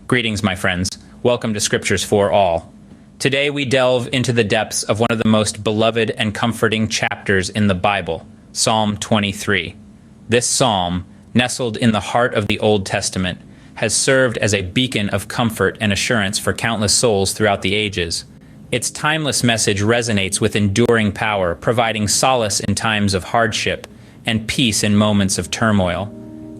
Greetings, my friends. Welcome to Scriptures for All. Today we delve into the depths of one of the most beloved and comforting chapters in the Bible, Psalm 23. This psalm, nestled in the heart of the Old Testament, has served as a beacon of comfort and assurance for countless souls throughout the ages. Its timeless message resonates with enduring power, providing solace in times of hardship and peace in moments of turmoil.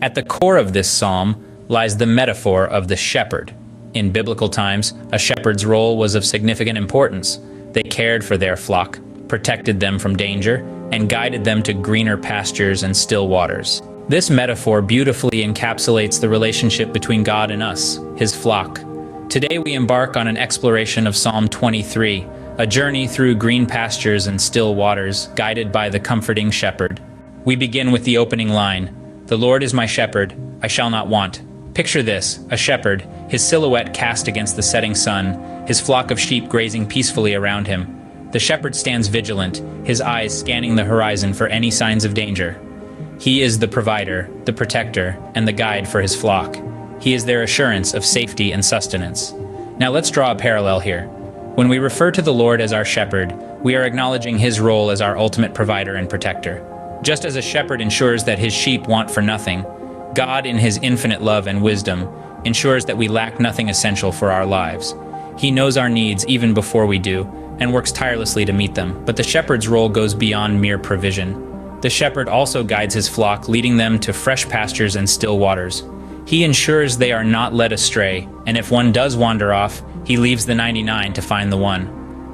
At the core of this psalm lies the metaphor of the shepherd. In biblical times, a shepherd's role was of significant importance. They cared for their flock, protected them from danger, and guided them to greener pastures and still waters. This metaphor beautifully encapsulates the relationship between God and us, His flock. Today we embark on an exploration of Psalm 23, a journey through green pastures and still waters, guided by the comforting shepherd. We begin with the opening line, "The Lord is my shepherd, I shall not want." Picture this, a shepherd, his silhouette cast against the setting sun, his flock of sheep grazing peacefully around him. The shepherd stands vigilant, his eyes scanning the horizon for any signs of danger. He is the provider, the protector, and the guide for his flock. He is their assurance of safety and sustenance. Now let's draw a parallel here. When we refer to the Lord as our shepherd, we are acknowledging His role as our ultimate provider and protector. Just as a shepherd ensures that his sheep want for nothing, God, in His infinite love and wisdom, ensures that we lack nothing essential for our lives. He knows our needs even before we do, and works tirelessly to meet them. But the shepherd's role goes beyond mere provision. The shepherd also guides his flock, leading them to fresh pastures and still waters. He ensures they are not led astray, and if one does wander off, He leaves the 99 to find the one.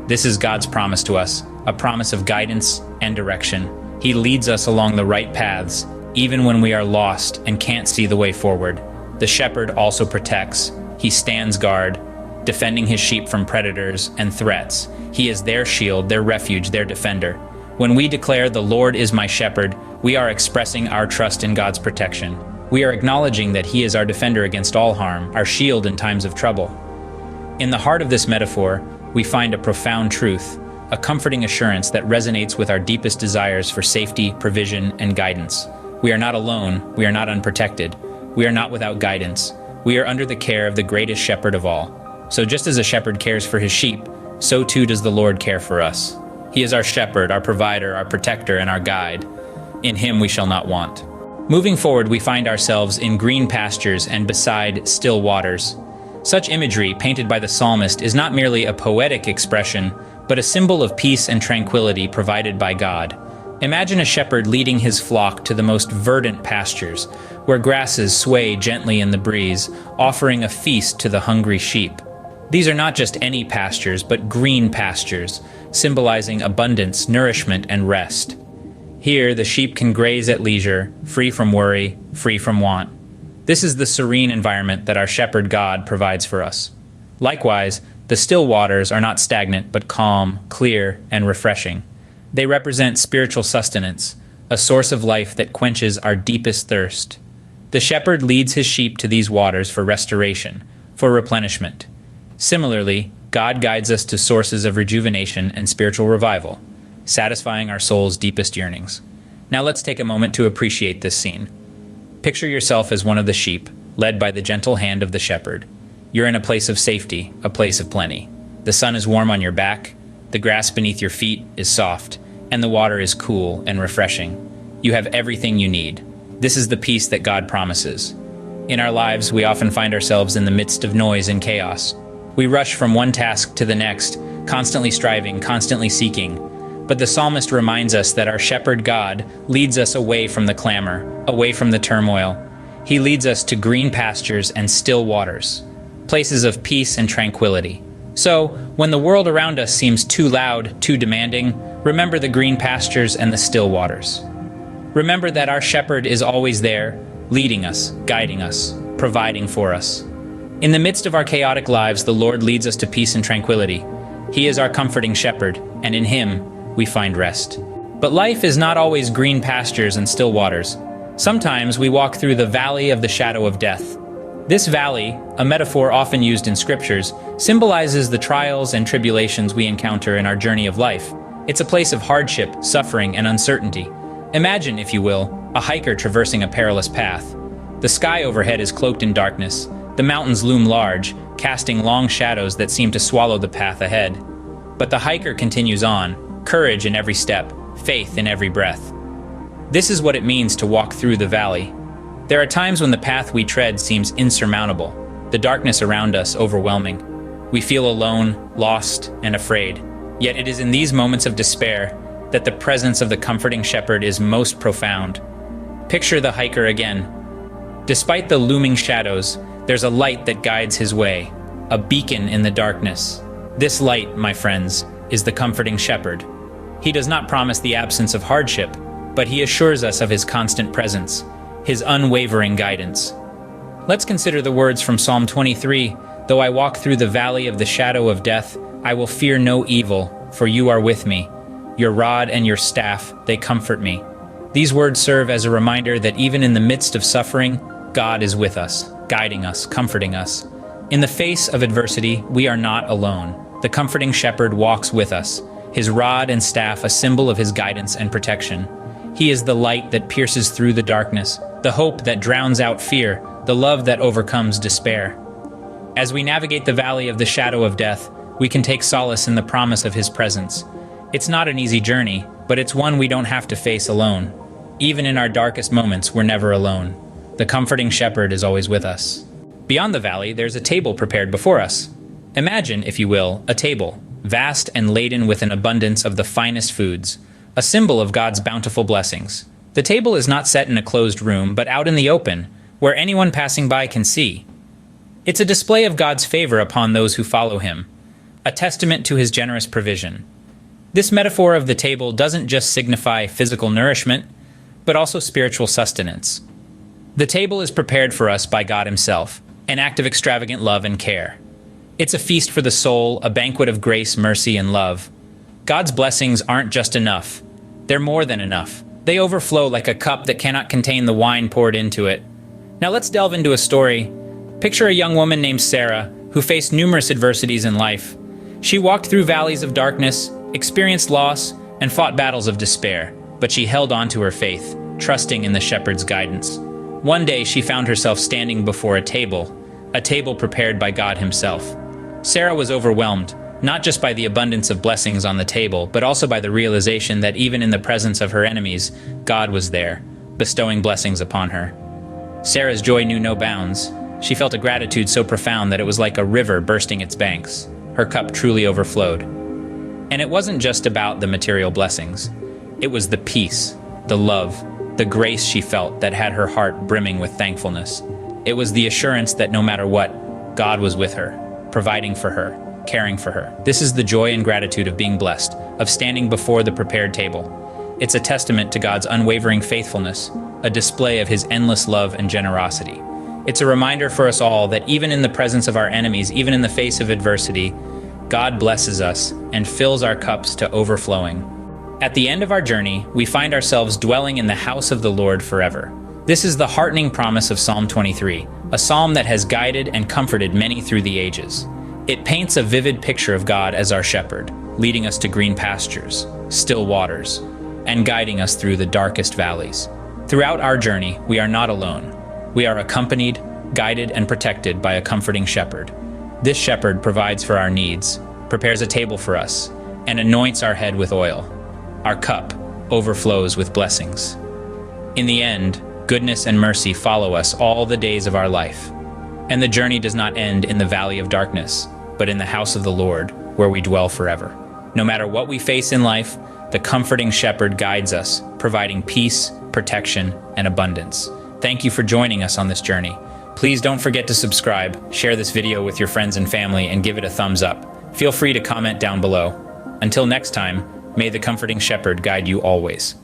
This is God's promise to us, a promise of guidance and direction. He leads us along the right paths, even when we are lost and can't see the way forward. The shepherd also protects. He stands guard, defending his sheep from predators and threats. He is their shield, their refuge, their defender. When we declare, "The Lord is my shepherd," we are expressing our trust in God's protection. We are acknowledging that He is our defender against all harm, our shield in times of trouble. In the heart of this metaphor, we find a profound truth, a comforting assurance that resonates with our deepest desires for safety, provision, and guidance. We are not alone, we are not unprotected, we are not without guidance. We are under the care of the greatest shepherd of all. So just as a shepherd cares for his sheep, so too does the Lord care for us. He is our shepherd, our provider, our protector, and our guide. In Him we shall not want. Moving forward, we find ourselves in green pastures and beside still waters. Such imagery, painted by the psalmist, is not merely a poetic expression, but a symbol of peace and tranquility provided by God. Imagine a shepherd leading his flock to the most verdant pastures, where grasses sway gently in the breeze, offering a feast to the hungry sheep. These are not just any pastures, but green pastures, symbolizing abundance, nourishment, and rest. Here, the sheep can graze at leisure, free from worry, free from want. This is the serene environment that our shepherd God provides for us. Likewise, the still waters are not stagnant, but calm, clear, and refreshing. They represent spiritual sustenance, a source of life that quenches our deepest thirst. The shepherd leads his sheep to these waters for restoration, for replenishment. Similarly, God guides us to sources of rejuvenation and spiritual revival, satisfying our soul's deepest yearnings. Now let's take a moment to appreciate this scene. Picture yourself as one of the sheep, led by the gentle hand of the shepherd. You're in a place of safety, a place of plenty. The sun is warm on your back, the grass beneath your feet is soft, and the water is cool and refreshing. You have everything you need. This is the peace that God promises. In our lives, we often find ourselves in the midst of noise and chaos. We rush from one task to the next, constantly striving, constantly seeking. But the psalmist reminds us that our shepherd God leads us away from the clamor, away from the turmoil. He leads us to green pastures and still waters, places of peace and tranquility. So, when the world around us seems too loud, too demanding, remember the green pastures and the still waters. Remember that our shepherd is always there, leading us, guiding us, providing for us. In the midst of our chaotic lives, the Lord leads us to peace and tranquility. He is our comforting shepherd, and in Him we find rest. But life is not always green pastures and still waters. Sometimes we walk through the valley of the shadow of death. This valley, a metaphor often used in scriptures, symbolizes the trials and tribulations we encounter in our journey of life. It's a place of hardship, suffering, and uncertainty. Imagine, if you will, a hiker traversing a perilous path. The sky overhead is cloaked in darkness, The mountains loom large, casting long shadows that seem to swallow the path ahead. But the hiker continues on, courage in every step, faith in every breath. This is what it means to walk through the valley. There are times when the path we tread seems insurmountable, the darkness around us overwhelming. We feel alone, lost, and afraid. Yet it is in these moments of despair that the presence of the comforting shepherd is most profound. Picture the hiker again. Despite the looming shadows, there's a light that guides his way, a beacon in the darkness. This light, my friends, is the comforting shepherd. He does not promise the absence of hardship, but he assures us of his constant presence, his unwavering guidance. Let's consider the words from Psalm 23, "Though I walk through the valley of the shadow of death, I will fear no evil, for you are with me. Your rod and your staff, they comfort me." These words serve as a reminder that even in the midst of suffering, God is with us, guiding us, comforting us. In the face of adversity, we are not alone. The comforting shepherd walks with us, his rod and staff a symbol of his guidance and protection. He is the light that pierces through the darkness, the hope that drowns out fear, the love that overcomes despair. As we navigate the valley of the shadow of death, we can take solace in the promise of his presence. It's not an easy journey, but it's one we don't have to face alone. Even in our darkest moments, we're never alone. The comforting shepherd is always with us. Beyond the valley, there's a table prepared before us. Imagine, if you will, a table, vast and laden with an abundance of the finest foods, a symbol of God's bountiful blessings. The table is not set in a closed room, but out in the open, where anyone passing by can see. It's a display of God's favor upon those who follow him, a testament to his generous provision. This metaphor of the table doesn't just signify physical nourishment, but also spiritual sustenance. The table is prepared for us by God himself, an act of extravagant love and care. It's a feast for the soul, a banquet of grace, mercy, and love. God's blessings aren't just enough. They're more than enough. They overflow like a cup that cannot contain the wine poured into it. Now let's delve into a story. Picture a young woman named Sarah, who faced numerous adversities in life. She walked through valleys of darkness, experienced loss, and fought battles of despair, but she held on to her faith, trusting in the shepherd's guidance. One day she found herself standing before a table prepared by God himself. Sarah was overwhelmed, not just by the abundance of blessings on the table, but also by the realization that even in the presence of her enemies, God was there, bestowing blessings upon her. Sarah's joy knew no bounds. She felt a gratitude so profound that it was like a river bursting its banks. Her cup truly overflowed. And it wasn't just about the material blessings. It was the peace, the love, the grace she felt that had her heart brimming with thankfulness. It was the assurance that no matter what, God was with her, providing for her, caring for her. This is the joy and gratitude of being blessed, of standing before the prepared table. It's a testament to God's unwavering faithfulness, a display of his endless love and generosity. It's a reminder for us all that even in the presence of our enemies, even in the face of adversity, God blesses us and fills our cups to overflowing. At the end of our journey, we find ourselves dwelling in the house of the Lord forever. This is the heartening promise of Psalm 23, a psalm that has guided and comforted many through the ages. It paints a vivid picture of God as our shepherd, leading us to green pastures, still waters, and guiding us through the darkest valleys. Throughout our journey, we are not alone. We are accompanied, guided, and protected by a comforting shepherd. This shepherd provides for our needs, prepares a table for us, and anoints our head with oil. Our cup overflows with blessings. In the end, goodness and mercy follow us all the days of our life. And the journey does not end in the valley of darkness, but in the house of the Lord, where we dwell forever. No matter what we face in life, the comforting shepherd guides us, providing peace, protection, and abundance. Thank you for joining us on this journey. Please don't forget to subscribe, share this video with your friends and family, and give it a thumbs up. Feel free to comment down below. Until next time, may the comforting shepherd guide you always.